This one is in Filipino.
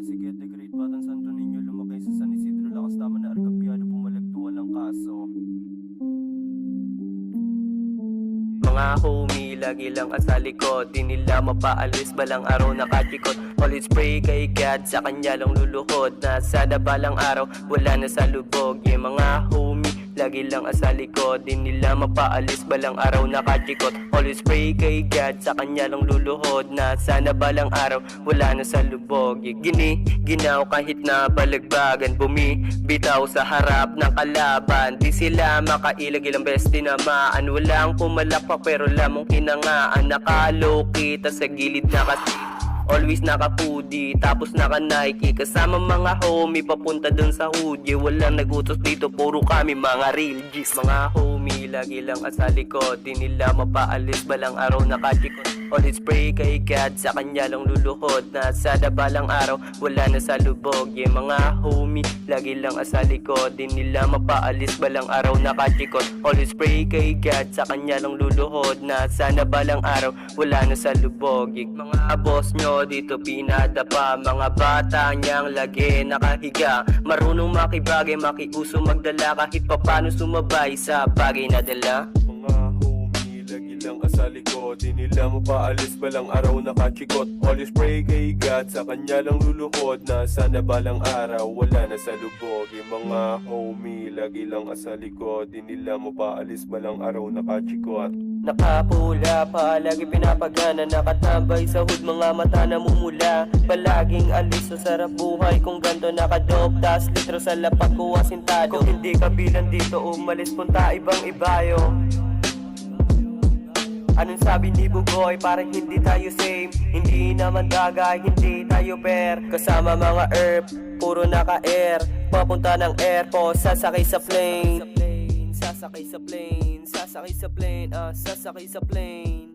si Get the Great Batang Santo Niño, lumaki sa San Isidro, lakas tama na argabyado, pumalagto walang kaso. Mga homie, lagi lang sa likod, di nila mapaalis, balang araw nakachikot. Always pray kay God, sa kanya lang luluhod, nasa balang araw, wala na sa lubog. Mga homie, lagi lang sa likod, di nila mapaalis, balang araw nakachikot. Always pray kay God, sa kanya lang luluhod, nasa balang araw, wala na sa lubog. Ginaw kahit na balagbagan, bumibitaw sa harap ng kalaban, di sila makailag, ilang beses tinamaan, walang pumalakpak pero lamang hinangaan. Nakaloki, tas sa gilid na kasi always naka-hoodie, tapos naka-Nike, kasama mga homie papunta dun sa hoodie. Walang nagutos dito, puro kami mga real G's. Mga homie, lagi lang sa likod, di nila mapaalis, balang araw nakachikot. Always pray kay God, sa kanya lang luluhod, nasa balang araw, wala na sa lubog. Mga homie, lagi lang sa likod, di nila mapaalis, balang araw nakachikot. Always pray kay God, sa kanya lang luluhod, nasa balang araw, wala na sa lubog. Mga boss nyo dito pinadapa, mga bata niyang lagi nakahiga, marunong makibagay, makiuso magdala, kahit papano sumabay sa bagay na dala. Mga homie, lagi lang sa likod, di nila mapaalis, balang araw nakachikot. Always pray kay God, sa kanya lang luluhod, nasa balang araw, wala na sa lubog. Mga homie, lagi lang sa likod, di nila mapaalis, balang araw nakachikot. Nakapula pa, lagi pinapagana, nakatambay sa hood, mga mata namumula, palaging alis sa sarap buhay. Kung ganto nakadop, tas litro sa lapak ko asintado. Kung hindi ka bilang dito, umalis, punta ibang ibayo. Anong sabi ni Bugoy? Parang hindi tayo same, hindi naman bagay, hindi tayo pair. Kasama mga herb, puro naka-air, papunta ng airport, sasakay sa plane. Sasakay sa plane, sasakay sa plane, sasakay sa plane.